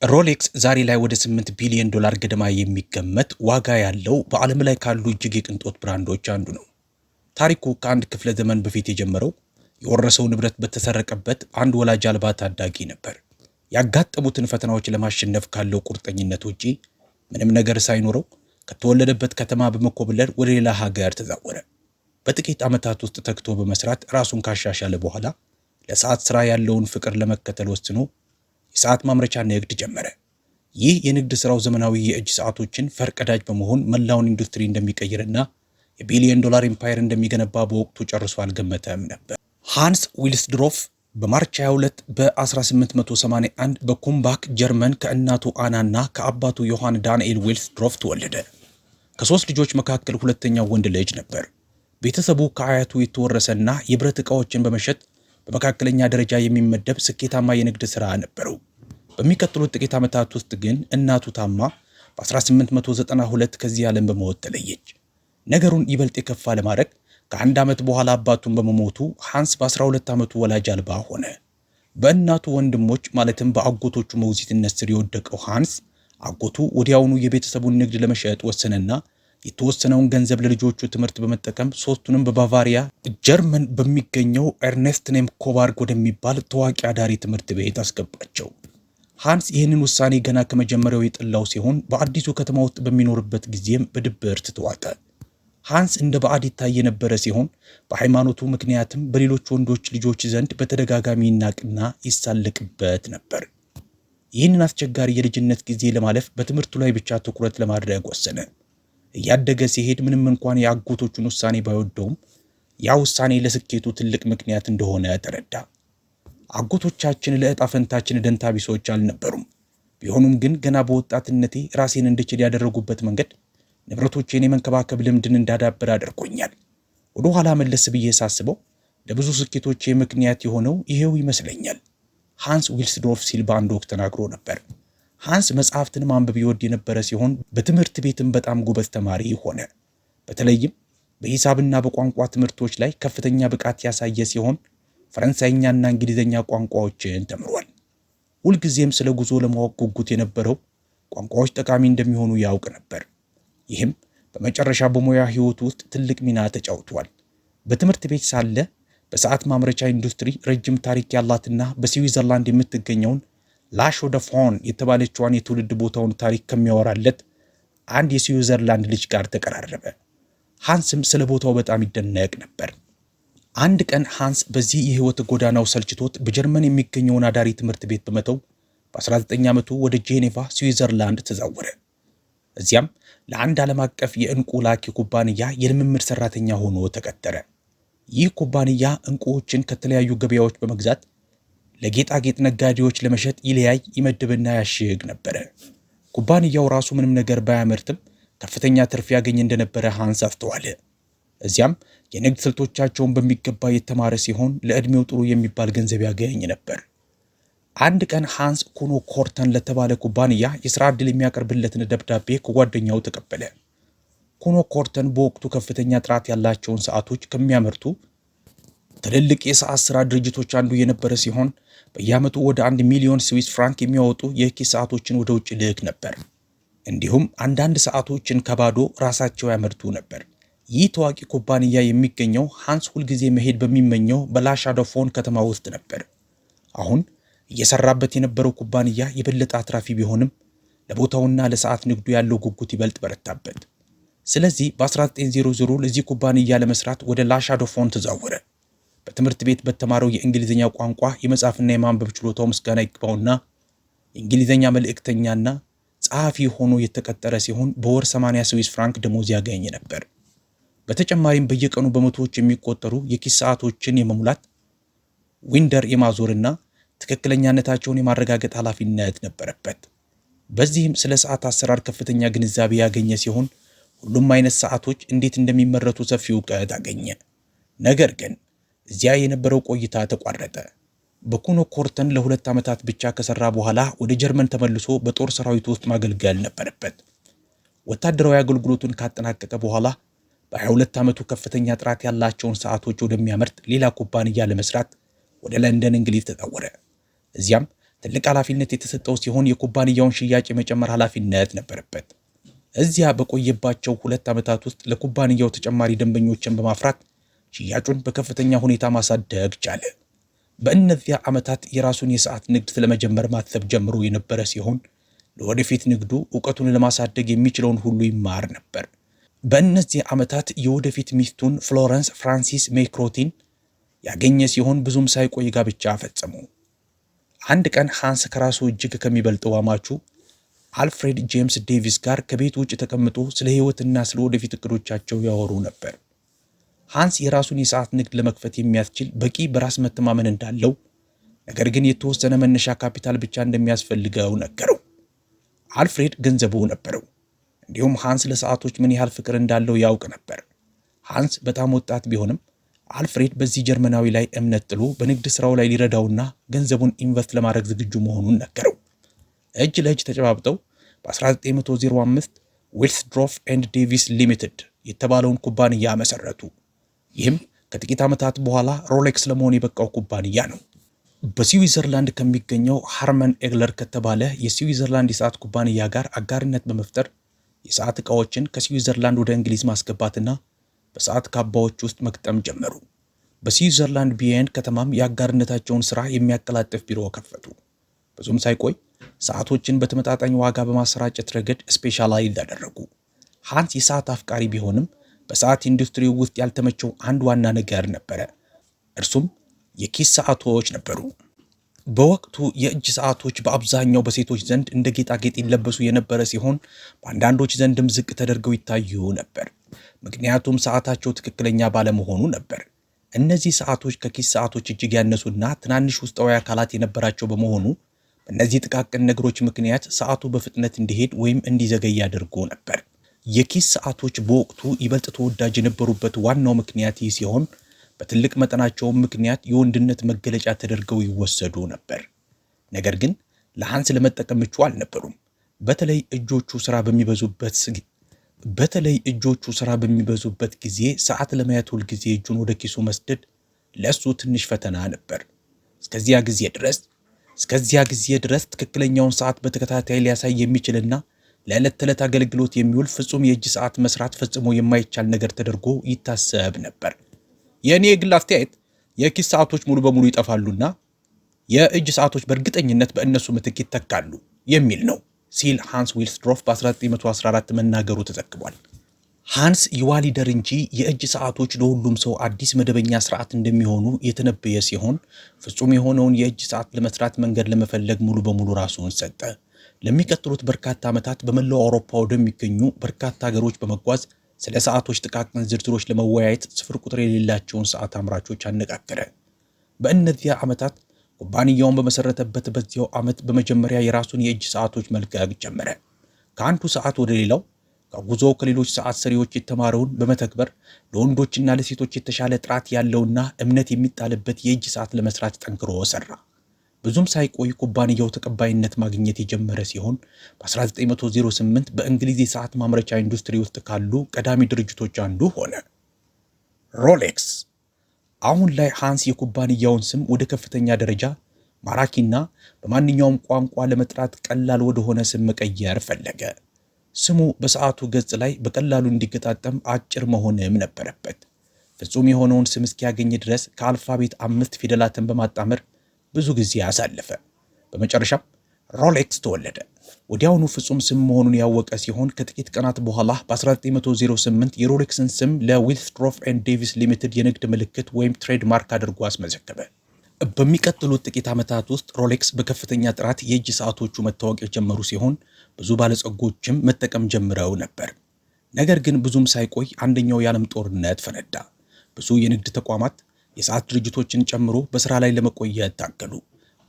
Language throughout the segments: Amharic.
ሮሌክስ ዛሬ ላይ ወደ 8 ቢሊዮን ዶላር ገደማ የሚገመት ዋጋ ያለው በዓለም ላይ ካሉ እጅግ የቅንጦት ብራንዶች አንዱ ነው። ታሪኩ ከአንድ ክፍለ ዘመን በፊት የጀመረው የወረሰው ንብረት በተሰረቀበት አንድ ወላጅ አልባ ታዳጊ ነበር። ያጋጠሙትን ፈተናዎች ለማሸነፍ ካለው ቁርጠኝነት ውጪ ምንም ነገር ሳይኖረው ከተወለደበት ከተማ በመኮብለል ወደ ሌላ ሀገር ተዛወረ። በጥቂት ዓመታት ውስጥ ተግቶ በመስራት ራሱን ካሻሻለ በኋላ ለሰዓት ሥራ ያለውን ፍቅር ለመከተል ወስኖ የሰዓት ማምረቻ ንግድ ጀመረ። ይህ የንግድ ሥራው ዘመናዊ የእጅ ሰዓቶችን ፈርቀዳጅ በመሆን መላውን ኢንዱስትሪ እንደሚቀይርና የቢሊዮን ዶላር ኢምፓየር እንደሚገነባ በወቅቱ ጨርሶ አልገመተም ነበር። ሃንስ ዊልስድሮፍ በማርች 22 በ1881 በኩምባክ ጀርመን ከእናቱ አናና ከአባቱ ዮሐን ዳንኤል ዊልስድሮፍ ተወለደ። ከሶስት ልጆች መካከል ሁለተኛው ወንድ ልጅ ነበር። ቤተሰቡ ከአያቱ የተወረሰና የብረት ዕቃዎችን በመሸጥ በመካከለኛ ደረጃ የሚመደብ ስኬታማ የንግድ ሥራ ነበረው። በሚቀጥሉት ጥቂት ዓመታት ውስጥ ግን እናቱ ታማ በ1892 ከዚህ ዓለም በሞት ተለየች። ነገሩን ይበልጥ የከፋ ለማድረግ ከአንድ ዓመት በኋላ አባቱን በመሞቱ ሃንስ በ12 ዓመቱ ወላጅ አልባ ሆነ። በእናቱ ወንድሞች ማለትም በአጎቶቹ ሞግዚትነት ስር የወደቀው ሃንስ አጎቱ ወዲያውኑ የቤተሰቡን ንግድ ለመሸጥ ወሰነና የተወሰነውን ገንዘብ ለልጆቹ ትምህርት በመጠቀም ሶስቱንም በባቫሪያ ጀርመን በሚገኘው ኤርኔስት ኔምኮባርግ ወደሚባል ታዋቂ አዳሪ ትምህርት ቤት አስገባቸው። ሃንስ ይህንን ውሳኔ ገና ከመጀመሪያው የጠላው ሲሆን በአዲሱ ከተማ ውስጥ በሚኖርበት ጊዜም በድብርት ተዋጠ። ሃንስ እንደ ባዕድ ይታይ የነበረ ሲሆን በሃይማኖቱ ምክንያትም በሌሎች ወንዶች ልጆች ዘንድ በተደጋጋሚ ይናቅና ይሳለቅበት ነበር። ይህንን አስቸጋሪ የልጅነት ጊዜ ለማለፍ በትምህርቱ ላይ ብቻ ትኩረት ለማድረግ ወሰነ። እያደገ ሲሄድ ምንም እንኳን የአጎቶቹን ውሳኔ ባይወደውም ያ ውሳኔ ለስኬቱ ትልቅ ምክንያት እንደሆነ ተረዳ። አጎቶቻችን ለዕጣ ፈንታችን ደንታ ቢሶች አልነበሩም። ቢሆኑም ግን ገና በወጣትነቴ ራሴን እንድችል ያደረጉበት መንገድ ንብረቶቼን የመንከባከብ ልምድን እንዳዳብር አድርጎኛል። ወደ ኋላ መለስ ብዬ ሳስበው ለብዙ ስኬቶቼ ምክንያት የሆነው ይሄው ይመስለኛል ሃንስ ዊልስድሮፍ ሲል በአንድ ወቅት ተናግሮ ነበር። ሃንስ መጽሐፍትን ማንበብ ይወድ የነበረ ሲሆን በትምህርት ቤትም በጣም ጎበዝ ተማሪ ሆነ። በተለይም በሂሳብና በቋንቋ ትምህርቶች ላይ ከፍተኛ ብቃት ያሳየ ሲሆን ፈረንሳይኛና እንግሊዝኛ ቋንቋዎችን ተምሯል። ሁልጊዜም ስለ ጉዞ ለማወቅ ጉጉት የነበረው ቋንቋዎች ጠቃሚ እንደሚሆኑ ያውቅ ነበር። ይህም በመጨረሻ በሙያ ሕይወቱ ውስጥ ትልቅ ሚና ተጫውቷል። በትምህርት ቤት ሳለ በሰዓት ማምረቻ ኢንዱስትሪ ረጅም ታሪክ ያላትና በስዊዘርላንድ የምትገኘውን ላሾ ደ ፎን የተባለችዋን የትውልድ ቦታውን ታሪክ ከሚያወራለት አንድ የስዊዘርላንድ ልጅ ጋር ተቀራረበ። ሃንስም ስለ ቦታው በጣም ይደነቅ ነበር። አንድ ቀን ሃንስ በዚህ የህይወት ጎዳናው ሰልችቶት በጀርመን የሚገኘውን አዳሪ ትምህርት ቤት በመተው በ19 ዓመቱ ወደ ጄኔቫ ስዊዘርላንድ ተዛወረ። እዚያም ለአንድ ዓለም አቀፍ የዕንቁ ላኪ ኩባንያ የልምምድ ሰራተኛ ሆኖ ተቀጠረ። ይህ ኩባንያ ዕንቁዎችን ከተለያዩ ገበያዎች በመግዛት ለጌጣጌጥ ነጋዴዎች ለመሸጥ ይለያይ፣ ይመድብና ያሽግ ነበረ። ኩባንያው ራሱ ምንም ነገር ባያመርትም ከፍተኛ ትርፍ ያገኝ እንደነበረ ሃንስ አስተዋለ። እዚያም የንግድ ስልቶቻቸውን በሚገባ የተማረ ሲሆን ለዕድሜው ጥሩ የሚባል ገንዘብ ያገኝ ነበር። አንድ ቀን ሃንስ ኩኖ ኮርተን ለተባለ ኩባንያ የሥራ ዕድል የሚያቀርብለትን ደብዳቤ ከጓደኛው ተቀበለ። ኩኖ ኮርተን በወቅቱ ከፍተኛ ጥራት ያላቸውን ሰዓቶች ከሚያመርቱ ትልልቅ የሰዓት ሥራ ድርጅቶች አንዱ የነበረ ሲሆን በየዓመቱ ወደ 1 ሚሊዮን ስዊስ ፍራንክ የሚያወጡ የኪስ ሰዓቶችን ወደ ውጭ ልክ ነበር። እንዲሁም አንዳንድ ሰዓቶችን ከባዶ ራሳቸው ያመርቱ ነበር። ይህ ታዋቂ ኩባንያ የሚገኘው ሃንስ ሁልጊዜ መሄድ በሚመኘው በላሻዶፎን ከተማ ውስጥ ነበር። አሁን እየሰራበት የነበረው ኩባንያ የበለጠ አትራፊ ቢሆንም ለቦታውና ለሰዓት ንግዱ ያለው ጉጉት ይበልጥ በረታበት። ስለዚህ በ1900 ለዚህ ኩባንያ ለመስራት ወደ ላሻዶፎን ተዛወረ። በትምህርት ቤት በተማረው የእንግሊዝኛ ቋንቋ የመጻፍና የማንበብ ችሎታው ምስጋና ይግባውና የእንግሊዝኛ መልእክተኛና ጸሐፊ ሆኖ የተቀጠረ ሲሆን በወር 80 ስዊስ ፍራንክ ደሞዝ ያገኝ ነበር። በተጨማሪም በየቀኑ በመቶዎች የሚቆጠሩ የኪስ ሰዓቶችን የመሙላት ዊንደር የማዞርና ትክክለኛነታቸውን የማረጋገጥ ኃላፊነት ነበረበት። በዚህም ስለ ሰዓት አሰራር ከፍተኛ ግንዛቤ ያገኘ ሲሆን ሁሉም አይነት ሰዓቶች እንዴት እንደሚመረቱ ሰፊ እውቀት አገኘ። ነገር ግን እዚያ የነበረው ቆይታ ተቋረጠ። በኩኖ ኮርተን ለ2 ዓመታት ብቻ ከሰራ በኋላ ወደ ጀርመን ተመልሶ በጦር ሰራዊት ውስጥ ማገልገል ነበረበት። ወታደራዊ አገልግሎቱን ካጠናቀቀ በኋላ በ22 ዓመቱ ከፍተኛ ጥራት ያላቸውን ሰዓቶች ወደሚያመርት ሌላ ኩባንያ ለመስራት ወደ ለንደን እንግሊዝ ተዛወረ። እዚያም ትልቅ ኃላፊነት የተሰጠው ሲሆን የኩባንያውን ሽያጭ የመጨመር ኃላፊነት ነበረበት። እዚያ በቆየባቸው 2 ዓመታት ውስጥ ለኩባንያው ተጨማሪ ደንበኞችን በማፍራት ሽያጩን በከፍተኛ ሁኔታ ማሳደግ ቻለ። በእነዚያ ዓመታት የራሱን የሰዓት ንግድ ስለመጀመር ማሰብ ጀምሮ የነበረ ሲሆን ለወደፊት ንግዱ ዕውቀቱን ለማሳደግ የሚችለውን ሁሉ ይማር ነበር። በእነዚህ ዓመታት የወደፊት ሚስቱን ፍሎረንስ ፍራንሲስ ሜክሮቲን ያገኘ ሲሆን ብዙም ሳይቆይ ጋብቻ ፈጸሙ። አንድ ቀን ሃንስ ከራሱ እጅግ ከሚበልጠው አማቹ አልፍሬድ ጄምስ ዴቪስ ጋር ከቤት ውጭ ተቀምጦ ስለ ሕይወትና ስለ ወደፊት እቅዶቻቸው ያወሩ ነበር። ሃንስ የራሱን የሰዓት ንግድ ለመክፈት የሚያስችል በቂ በራስ መተማመን እንዳለው፣ ነገር ግን የተወሰነ መነሻ ካፒታል ብቻ እንደሚያስፈልገው ነገረው። አልፍሬድ ገንዘቡ ነበረው። እንዲሁም ሃንስ ለሰዓቶች ምን ያህል ፍቅር እንዳለው ያውቅ ነበር። ሃንስ በጣም ወጣት ቢሆንም አልፍሬድ በዚህ ጀርመናዊ ላይ እምነት ጥሎ በንግድ ስራው ላይ ሊረዳውና ገንዘቡን ኢንቨስት ለማድረግ ዝግጁ መሆኑን ነገረው። እጅ ለእጅ ተጨባብጠው በ1905 ዊልስድሮፍ ኤንድ ዴቪስ ሊሚትድ የተባለውን ኩባንያ መሰረቱ። ይህም ከጥቂት ዓመታት በኋላ ሮሌክስ ለመሆን የበቃው ኩባንያ ነው። በስዊዘርላንድ ከሚገኘው ሃርመን ኤግለር ከተባለ የስዊዘርላንድ የሰዓት ኩባንያ ጋር አጋርነት በመፍጠር የሰዓት ዕቃዎችን ከስዊዘርላንድ ወደ እንግሊዝ ማስገባትና በሰዓት ካባዎች ውስጥ መግጠም ጀመሩ። በስዊዘርላንድ ቪየን ከተማም የአጋርነታቸውን ሥራ የሚያቀላጥፍ ቢሮ ከፈቱ። ብዙም ሳይቆይ ሰዓቶችን በተመጣጣኝ ዋጋ በማሰራጨት ረገድ ስፔሻላይዝ አደረጉ። ሃንስ የሰዓት አፍቃሪ ቢሆንም በሰዓት ኢንዱስትሪው ውስጥ ያልተመቸው አንድ ዋና ነገር ነበረ። እርሱም የኪስ ሰዓቶች ነበሩ። በወቅቱ የእጅ ሰዓቶች በአብዛኛው በሴቶች ዘንድ እንደ ጌጣጌጥ ይለበሱ የነበረ ሲሆን በአንዳንዶች ዘንድም ዝቅ ተደርገው ይታዩ ነበር። ምክንያቱም ሰዓታቸው ትክክለኛ ባለመሆኑ ነበር። እነዚህ ሰዓቶች ከኪስ ሰዓቶች እጅግ ያነሱና ትናንሽ ውስጣዊ አካላት የነበራቸው በመሆኑ በእነዚህ ጥቃቅን ነገሮች ምክንያት ሰዓቱ በፍጥነት እንዲሄድ ወይም እንዲዘገይ ያደርጉ ነበር። የኪስ ሰዓቶች በወቅቱ ይበልጥ ተወዳጅ የነበሩበት ዋናው ምክንያት ይህ ሲሆን በትልቅ መጠናቸውም ምክንያት የወንድነት መገለጫ ተደርገው ይወሰዱ ነበር። ነገር ግን ለሃንስ ለመጠቀም ምቹ አልነበሩም። በተለይ እጆቹ ስራ በሚበዙበት ጊዜ ሰዓት ለማየት ሁል ጊዜ እጁን ወደ ኪሱ መስደድ ለሱ ትንሽ ፈተና ነበር። እስከዚያ ጊዜ ድረስ ትክክለኛውን ሰዓት በተከታታይ ሊያሳይ የሚችልና ለዕለት ተዕለት አገልግሎት የሚውል ፍጹም የእጅ ሰዓት መስራት ፈጽሞ የማይቻል ነገር ተደርጎ ይታሰብ ነበር። የእኔ የግል አስተያየት የኪስ ሰዓቶች ሙሉ በሙሉ ይጠፋሉና የእጅ ሰዓቶች በእርግጠኝነት በእነሱ ምትክ ይተካሉ የሚል ነው ሲል ሃንስ ዊልስድሮፍ በ1914 መናገሩ ተዘግቧል። ሃንስ ይዋሊደር እንጂ የእጅ ሰዓቶች ለሁሉም ሰው አዲስ መደበኛ ስርዓት እንደሚሆኑ የተነበየ ሲሆን ፍጹም የሆነውን የእጅ ሰዓት ለመስራት መንገድ ለመፈለግ ሙሉ በሙሉ ራሱን ሰጠ። ለሚቀጥሉት በርካታ ዓመታት በመላው አውሮፓ ወደሚገኙ በርካታ ሀገሮች በመጓዝ ስለ ሰዓቶች ጥቃቅን ዝርዝሮች ለመወያየት ስፍር ቁጥር የሌላቸውን ሰዓት አምራቾች አነጋገረ። በእነዚያ ዓመታት ኩባንያውን በመሰረተበት በዚያው ዓመት በመጀመሪያ የራሱን የእጅ ሰዓቶች መልቀቅ ጀመረ። ከአንዱ ሰዓት ወደ ሌላው ከጉዞው ከሌሎች ሰዓት ሰሪዎች የተማረውን በመተግበር ለወንዶችና ለሴቶች የተሻለ ጥራት ያለውና እምነት የሚጣልበት የእጅ ሰዓት ለመስራት ጠንክሮ ሰራ። ብዙም ሳይቆይ ኩባንያው ተቀባይነት ማግኘት የጀመረ ሲሆን በ1908 በእንግሊዝ የሰዓት ማምረቻ ኢንዱስትሪ ውስጥ ካሉ ቀዳሚ ድርጅቶች አንዱ ሆነ። ሮሌክስ። አሁን ላይ ሃንስ የኩባንያውን ስም ወደ ከፍተኛ ደረጃ ማራኪና በማንኛውም ቋንቋ ለመጥራት ቀላል ወደሆነ ስም መቀየር ፈለገ። ስሙ በሰዓቱ ገጽ ላይ በቀላሉ እንዲገጣጠም አጭር መሆንም ነበረበት። ፍጹም የሆነውን ስም እስኪያገኝ ድረስ ከአልፋቤት 5 ፊደላትን በማጣመር ብዙ ጊዜ አሳለፈ። በመጨረሻም ሮሌክስ ተወለደ። ወዲያውኑ ፍጹም ስም መሆኑን ያወቀ ሲሆን ከጥቂት ቀናት በኋላ በ1908 የሮሌክስን ስም ለዊልስድሮፍ ኤንድ ዴቪስ ሊሚትድ የንግድ ምልክት ወይም ትሬድማርክ አድርጎ አስመዘገበ። በሚቀጥሉት ጥቂት ዓመታት ውስጥ ሮሌክስ በከፍተኛ ጥራት የእጅ ሰዓቶቹ መታወቅ የጀመሩ ሲሆን ብዙ ባለጸጎችም መጠቀም ጀምረው ነበር። ነገር ግን ብዙም ሳይቆይ አንደኛው የዓለም ጦርነት ፈነዳ። ብዙ የንግድ ተቋማት የሰዓት ድርጅቶችን ጨምሮ በሥራ ላይ ለመቆየት ታገሉ።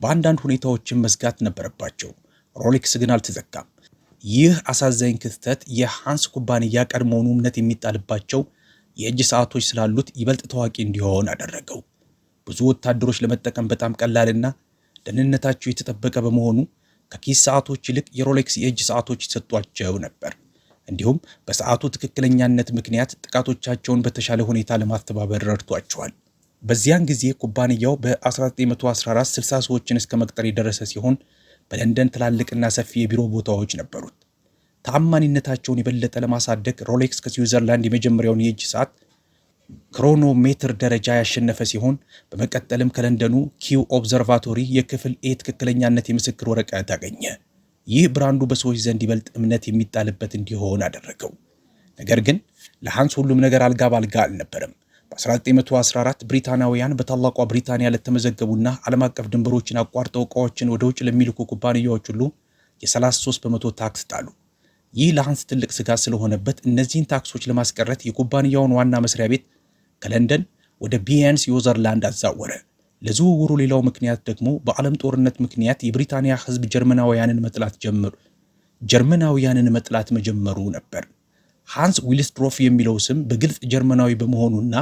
በአንዳንድ ሁኔታዎችም መዝጋት ነበረባቸው። ሮሌክስ ግን አልተዘጋም። ይህ አሳዛኝ ክስተት የሃንስ ኩባንያ ቀድሞውኑ እምነት የሚጣልባቸው የእጅ ሰዓቶች ስላሉት ይበልጥ ታዋቂ እንዲሆን አደረገው። ብዙ ወታደሮች ለመጠቀም በጣም ቀላልና ደህንነታቸው የተጠበቀ በመሆኑ ከኪስ ሰዓቶች ይልቅ የሮሌክስ የእጅ ሰዓቶች ይሰጧቸው ነበር። እንዲሁም በሰዓቱ ትክክለኛነት ምክንያት ጥቃቶቻቸውን በተሻለ ሁኔታ ለማስተባበር ረድቷቸዋል። በዚያን ጊዜ ኩባንያው በ1914 60 ሰዎችን እስከ መቅጠር የደረሰ ሲሆን በለንደን ትላልቅና ሰፊ የቢሮ ቦታዎች ነበሩት። ተአማኒነታቸውን የበለጠ ለማሳደግ ሮሌክስ ከስዊዘርላንድ የመጀመሪያውን የእጅ ሰዓት ክሮኖሜትር ደረጃ ያሸነፈ ሲሆን በመቀጠልም ከለንደኑ ኪው ኦብዘርቫቶሪ የክፍል ኤ ትክክለኛነት የምስክር ወረቀት አገኘ። ይህ ብራንዱ በሰዎች ዘንድ ይበልጥ እምነት የሚጣልበት እንዲሆን አደረገው። ነገር ግን ለሃንስ ሁሉም ነገር አልጋ ባልጋ አልነበረም። በ1914 ብሪታናውያን በታላቋ ብሪታንያ ለተመዘገቡና ዓለም አቀፍ ድንበሮችን አቋርጠው ዕቃዎችን ወደ ውጭ ለሚልኩ ኩባንያዎች ሁሉ የ33 በመቶ ታክስ ጣሉ። ይህ ለሃንስ ትልቅ ስጋት ስለሆነበት እነዚህን ታክሶች ለማስቀረት የኩባንያውን ዋና መስሪያ ቤት ከለንደን ወደ ቢየን ስዊዘርላንድ አዛወረ። ለዝውውሩ ሌላው ምክንያት ደግሞ በዓለም ጦርነት ምክንያት የብሪታንያ ሕዝብ ጀርመናውያንን መጥላት መጀመሩ ነበር። ሃንስ ዊልስድሮፍ የሚለው ስም በግልጽ ጀርመናዊ በመሆኑና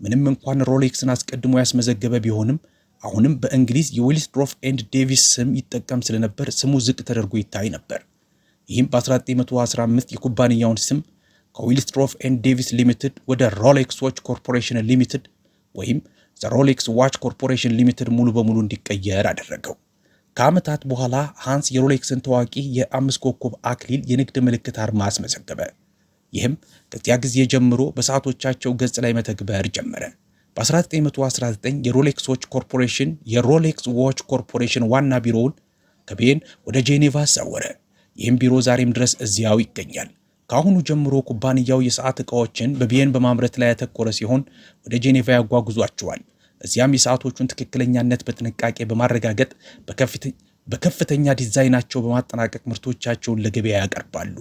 ምንም እንኳን ሮሌክስን አስቀድሞ ያስመዘገበ ቢሆንም አሁንም በእንግሊዝ የዊልስድሮፍ ኤንድ ዴቪስ ስም ይጠቀም ስለነበር ስሙ ዝቅ ተደርጎ ይታይ ነበር። ይህም በ1915 የኩባንያውን ስም ከዊልስድሮፍ ኤንድ ዴቪስ ሊሚትድ ወደ ሮሌክስ ዎች ኮርፖሬሽን ሊሚትድ ወይም ዘ ሮሌክስ ዋች ኮርፖሬሽን ሊሚትድ ሙሉ በሙሉ እንዲቀየር አደረገው። ከዓመታት በኋላ ሃንስ የሮሌክስን ታዋቂ የ5 ኮከብ አክሊል የንግድ ምልክት አርማ አስመዘገበ። ይህም ከዚያ ጊዜ ጀምሮ በሰዓቶቻቸው ገጽ ላይ መተግበር ጀመረ። በ1919 የሮሌክስ ዎች ኮርፖሬሽን ዋና ቢሮውን ከቤን ወደ ጄኔቫ አዛወረ። ይህም ቢሮ ዛሬም ድረስ እዚያው ይገኛል። ከአሁኑ ጀምሮ ኩባንያው የሰዓት ዕቃዎችን በቢየን በማምረት ላይ ያተኮረ ሲሆን ወደ ጄኔቫ ያጓጉዟቸዋል። እዚያም የሰዓቶቹን ትክክለኛነት በጥንቃቄ በማረጋገጥ በከፍተኛ ዲዛይናቸው በማጠናቀቅ ምርቶቻቸውን ለገበያ ያቀርባሉ።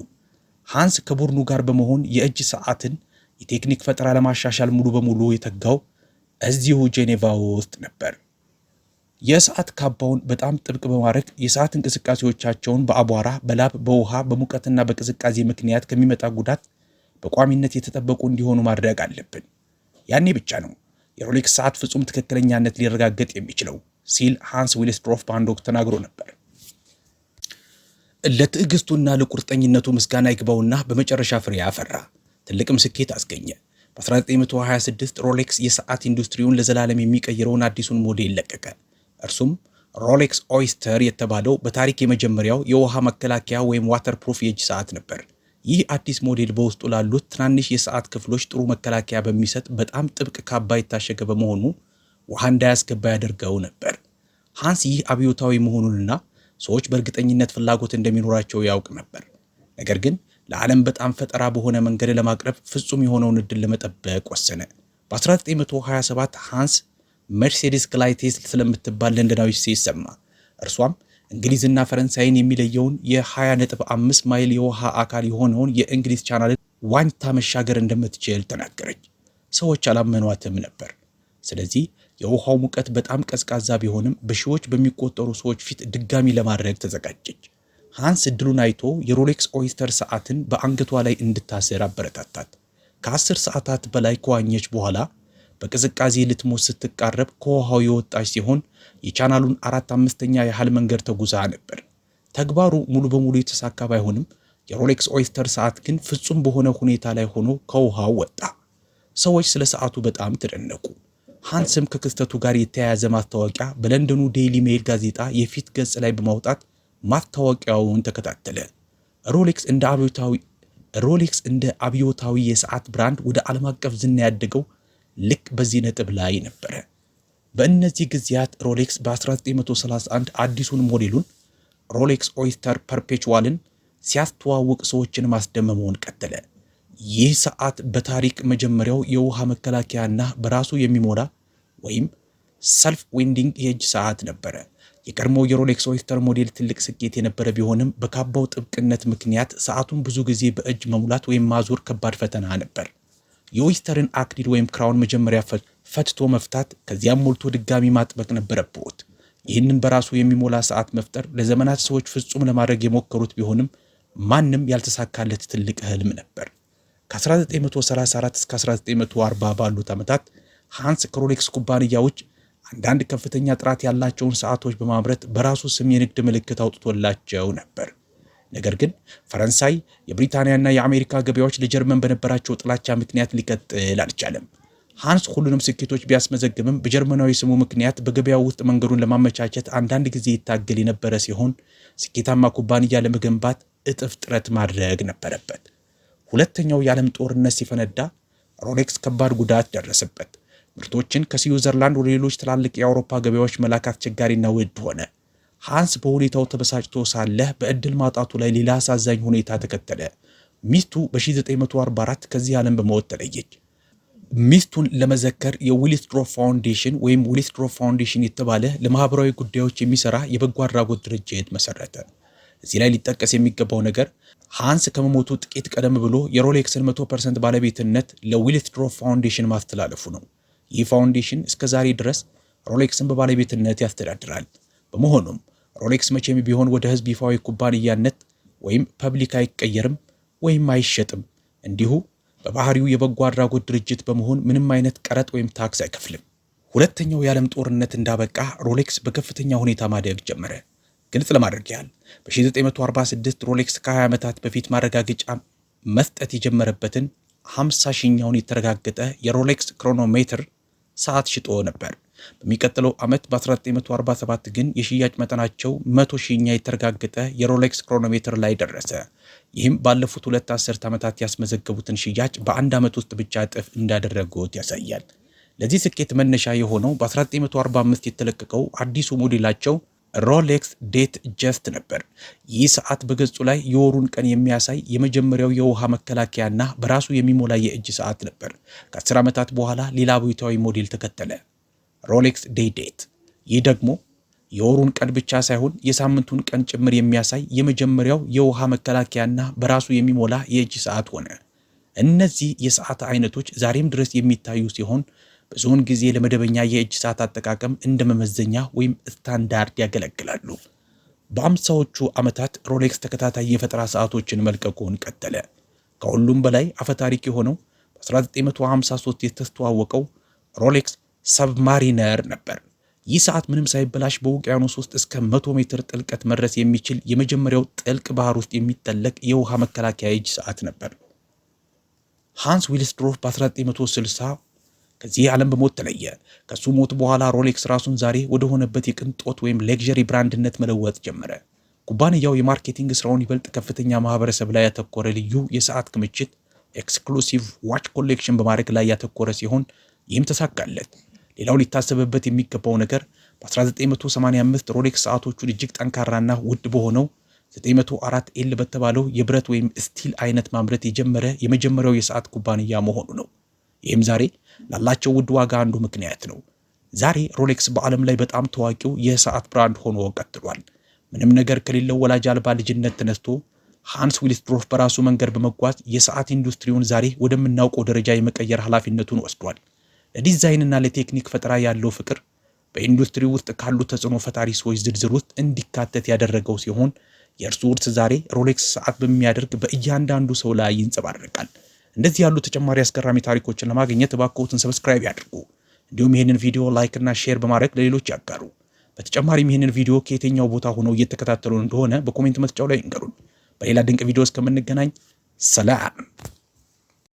ሃንስ ከቡድኑ ጋር በመሆን የእጅ ሰዓትን የቴክኒክ ፈጠራ ለማሻሻል ሙሉ በሙሉ የተጋው እዚሁ ጄኔቫ ውስጥ ነበር። የሰዓት ካባውን በጣም ጥብቅ በማድረግ የሰዓት እንቅስቃሴዎቻቸውን በአቧራ፣ በላብ፣ በውሃ፣ በሙቀትና በቅዝቃዜ ምክንያት ከሚመጣ ጉዳት በቋሚነት የተጠበቁ እንዲሆኑ ማድረግ አለብን። ያኔ ብቻ ነው የሮሌክስ ሰዓት ፍጹም ትክክለኛነት ሊረጋገጥ የሚችለው ሲል ሃንስ ዊልስድሮፍ በአንድ ወቅት ተናግሮ ነበር። ለትዕግስቱና ለቁርጠኝነቱ ምስጋና ይግባውና በመጨረሻ ፍሬ አፈራ፣ ትልቅም ስኬት አስገኘ። በ1926 ሮሌክስ የሰዓት ኢንዱስትሪውን ለዘላለም የሚቀይረውን አዲሱን ሞዴል ለቀቀ። እርሱም ሮሌክስ ኦይስተር የተባለው በታሪክ የመጀመሪያው የውሃ መከላከያ ወይም ዋተር ፕሩፍ የእጅ ሰዓት ነበር። ይህ አዲስ ሞዴል በውስጡ ላሉት ትናንሽ የሰዓት ክፍሎች ጥሩ መከላከያ በሚሰጥ በጣም ጥብቅ ካባ የታሸገ በመሆኑ ውሃ እንዳያስገባ ያደርገው ነበር። ሃንስ ይህ አብዮታዊ መሆኑንና ሰዎች በእርግጠኝነት ፍላጎት እንደሚኖራቸው ያውቅ ነበር። ነገር ግን ለዓለም በጣም ፈጠራ በሆነ መንገድ ለማቅረብ ፍጹም የሆነውን ዕድል ለመጠበቅ ወሰነ። በ1927 ሃንስ መርሴዲስ ግላይቴስ ስለምትባል ለንደናዊ ሴት ሰማ። እርሷም እንግሊዝና ፈረንሳይን የሚለየውን የ20.5 ማይል የውሃ አካል የሆነውን የእንግሊዝ ቻናልን ዋኝታ መሻገር እንደምትችል ተናገረች። ሰዎች አላመኗትም ነበር። ስለዚህ የውሃው ሙቀት በጣም ቀዝቃዛ ቢሆንም በሺዎች በሚቆጠሩ ሰዎች ፊት ድጋሚ ለማድረግ ተዘጋጀች። ሃንስ እድሉን አይቶ የሮሌክስ ኦይስተር ሰዓትን በአንገቷ ላይ እንድታስር አበረታታት። ከ10 ሰዓታት በላይ ከዋኘች በኋላ በቅዝቃዜ ልትሞት ስትቃረብ ከውሃው የወጣች ሲሆን የቻናሉን 4/5 ያህል መንገድ ተጉዛ ነበር። ተግባሩ ሙሉ በሙሉ የተሳካ ባይሆንም የሮሌክስ ኦይስተር ሰዓት ግን ፍጹም በሆነ ሁኔታ ላይ ሆኖ ከውሃው ወጣ። ሰዎች ስለ ሰዓቱ በጣም ተደነቁ። ሃንስም ከክስተቱ ጋር የተያያዘ ማስታወቂያ በለንደኑ ዴይሊ ሜል ጋዜጣ የፊት ገጽ ላይ በማውጣት ማስታወቂያውን ተከታተለ። ሮሌክስ እንደ አብዮታዊ የሰዓት ብራንድ ወደ ዓለም አቀፍ ዝና ያደገው ልክ በዚህ ነጥብ ላይ ነበረ። በእነዚህ ጊዜያት ሮሌክስ በ1931 አዲሱን ሞዴሉን ሮሌክስ ኦይስተር ፐርፔቹዋልን ሲያስተዋውቅ ሰዎችን ማስደመሙን ቀጠለ። ይህ ሰዓት በታሪክ መጀመሪያው የውሃ መከላከያና በራሱ የሚሞላ ወይም ሰልፍ ዊንዲንግ የእጅ ሰዓት ነበረ። የቀድሞው የሮሌክስ ኦይስተር ሞዴል ትልቅ ስኬት የነበረ ቢሆንም በካባው ጥብቅነት ምክንያት ሰዓቱን ብዙ ጊዜ በእጅ መሙላት ወይም ማዞር ከባድ ፈተና ነበር። የኦይስተርን አክሊል ወይም ክራውን መጀመሪያ ፈትቶ መፍታት፣ ከዚያም ሞልቶ ድጋሚ ማጥበቅ ነበረበት። ይህንን በራሱ የሚሞላ ሰዓት መፍጠር ለዘመናት ሰዎች ፍጹም ለማድረግ የሞከሩት ቢሆንም ማንም ያልተሳካለት ትልቅ ህልም ነበር። ከ1934 እስከ 1940 ባሉት ዓመታት ሃንስ ከሮሌክስ ኩባንያ ውጭ አንዳንድ ከፍተኛ ጥራት ያላቸውን ሰዓቶች በማምረት በራሱ ስም የንግድ ምልክት አውጥቶላቸው ነበር። ነገር ግን ፈረንሳይ፣ የብሪታንያና የአሜሪካ ገበያዎች ለጀርመን በነበራቸው ጥላቻ ምክንያት ሊቀጥል አልቻለም። ሃንስ ሁሉንም ስኬቶች ቢያስመዘግብም በጀርመናዊ ስሙ ምክንያት በገበያው ውስጥ መንገዱን ለማመቻቸት አንዳንድ ጊዜ ይታገል የነበረ ሲሆን ስኬታማ ኩባንያ ለመገንባት እጥፍ ጥረት ማድረግ ነበረበት። ሁለተኛው የዓለም ጦርነት ሲፈነዳ ሮሌክስ ከባድ ጉዳት ደረሰበት። ምርቶችን ከስዊዘርላንድ ወደ ሌሎች ትላልቅ የአውሮፓ ገበያዎች መላክ አስቸጋሪና ውድ ሆነ። ሃንስ በሁኔታው ተበሳጭቶ ሳለ በእድል ማጣቱ ላይ ሌላ አሳዛኝ ሁኔታ ተከተለ። ሚስቱ በ1944 ከዚህ ዓለም በሞት ተለየች። ሚስቱን ለመዘከር የዊልስድሮፍ ፋውንዴሽን ወይም ዊልስድሮፍ ፋውንዴሽን የተባለ ለማህበራዊ ጉዳዮች የሚሰራ የበጎ አድራጎት ድርጅት መሰረተ። እዚህ ላይ ሊጠቀስ የሚገባው ነገር ሃንስ ከመሞቱ ጥቂት ቀደም ብሎ የሮሌክስን 100% ባለቤትነት ለዊልስድሮፍ ፋውንዴሽን ማስተላለፉ ነው። ይህ ፋውንዴሽን እስከዛሬ ድረስ ሮሌክስን በባለቤትነት ያስተዳድራል። በመሆኑም ሮሌክስ መቼም ቢሆን ወደ ህዝብ ይፋዊ ኩባንያነት ወይም ፐብሊክ አይቀየርም ወይም አይሸጥም። እንዲሁ በባህሪው የበጎ አድራጎት ድርጅት በመሆን ምንም አይነት ቀረጥ ወይም ታክስ አይከፍልም። ሁለተኛው የዓለም ጦርነት እንዳበቃ ሮሌክስ በከፍተኛ ሁኔታ ማደግ ጀመረ። ግልጽ ለማድረግ ያህል በ1946 ሮሌክስ ከ20 ዓመታት በፊት ማረጋገጫ መስጠት የጀመረበትን 50 ሺኛውን የተረጋገጠ የሮሌክስ ክሮኖሜትር ሰዓት ሽጦ ነበር። በሚቀጥለው ዓመት በ1947 ግን የሽያጭ መጠናቸው 100 ሺኛ የተረጋገጠ የሮሌክስ ክሮኖሜትር ላይ ደረሰ። ይህም ባለፉት 2 አስርት ዓመታት ያስመዘገቡትን ሽያጭ በአንድ ዓመት ውስጥ ብቻ እጥፍ እንዳደረጉት ያሳያል። ለዚህ ስኬት መነሻ የሆነው በ1945 የተለቀቀው አዲሱ ሞዴላቸው ሮሌክስ ዴት ጀስት ነበር። ይህ ሰዓት በገጹ ላይ የወሩን ቀን የሚያሳይ የመጀመሪያው የውሃ መከላከያና በራሱ የሚሞላ የእጅ ሰዓት ነበር። ከ10 ዓመታት በኋላ ሌላ አብዮታዊ ሞዴል ተከተለ፣ ሮሌክስ ዴይ ዴት። ይህ ደግሞ የወሩን ቀን ብቻ ሳይሆን የሳምንቱን ቀን ጭምር የሚያሳይ የመጀመሪያው የውሃ መከላከያና በራሱ የሚሞላ የእጅ ሰዓት ሆነ። እነዚህ የሰዓት አይነቶች ዛሬም ድረስ የሚታዩ ሲሆን ብዙውን ጊዜ ለመደበኛ የእጅ ሰዓት አጠቃቀም እንደ መመዘኛ ወይም ስታንዳርድ ያገለግላሉ። በ50ዎቹ ዓመታት ሮሌክስ ተከታታይ የፈጠራ ሰዓቶችን መልቀቁን ቀጠለ። ከሁሉም በላይ አፈታሪክ የሆነው በ1953 የተስተዋወቀው ሮሌክስ ሰብማሪነር ነበር። ይህ ሰዓት ምንም ሳይበላሽ በውቅያኖስ ውስጥ እስከ 100 ሜትር ጥልቀት መድረስ የሚችል የመጀመሪያው ጥልቅ ባህር ውስጥ የሚጠለቅ የውሃ መከላከያ የእጅ ሰዓት ነበር። ሃንስ ዊልስድሮፍ በ1960 ከዚህ ዓለም በሞት ተለየ። ከሱ ሞት በኋላ ሮሌክስ ራሱን ዛሬ ወደ ሆነበት የቅንጦት ወይም ሌክዠሪ ብራንድነት መለወጥ ጀመረ። ኩባንያው የማርኬቲንግ ስራውን ይበልጥ ከፍተኛ ማህበረሰብ ላይ ያተኮረ ልዩ የሰዓት ክምችት ኤክስክሉሲቭ ዋች ኮሌክሽን በማድረግ ላይ ያተኮረ ሲሆን ይህም ተሳካለት። ሌላው ሊታሰብበት የሚገባው ነገር በ1985 ሮሌክስ ሰዓቶቹን እጅግ ጠንካራና ውድ በሆነው 904 ኤል በተባለው የብረት ወይም ስቲል አይነት ማምረት የጀመረ የመጀመሪያው የሰዓት ኩባንያ መሆኑ ነው። ይህም ዛሬ ላላቸው ውድ ዋጋ አንዱ ምክንያት ነው። ዛሬ ሮሌክስ በዓለም ላይ በጣም ታዋቂው የሰዓት ብራንድ ሆኖ ቀጥሏል። ምንም ነገር ከሌለው ወላጅ አልባ ልጅነት ተነስቶ ሃንስ ዊልስድሮፍ በራሱ መንገድ በመጓዝ የሰዓት ኢንዱስትሪውን ዛሬ ወደምናውቀው ደረጃ የመቀየር ኃላፊነቱን ወስዷል። ለዲዛይንና ለቴክኒክ ፈጠራ ያለው ፍቅር በኢንዱስትሪ ውስጥ ካሉ ተጽዕኖ ፈጣሪ ሰዎች ዝርዝር ውስጥ እንዲካተት ያደረገው ሲሆን የእርሱ ውርስ ዛሬ ሮሌክስ ሰዓት በሚያደርግ በእያንዳንዱ ሰው ላይ ይንጸባረቃል። እንደዚህ ያሉ ተጨማሪ አስገራሚ ታሪኮችን ለማግኘት እባክዎትን ሰብስክራይብ ያድርጉ። እንዲሁም ይህንን ቪዲዮ ላይክ እና ሼር በማድረግ ለሌሎች ያጋሩ። በተጨማሪም ይህንን ቪዲዮ ከየትኛው ቦታ ሆነው እየተከታተሉ እንደሆነ በኮሜንት መስጫው ላይ እንገሩን። በሌላ ድንቅ ቪዲዮ እስከምንገናኝ ሰላም።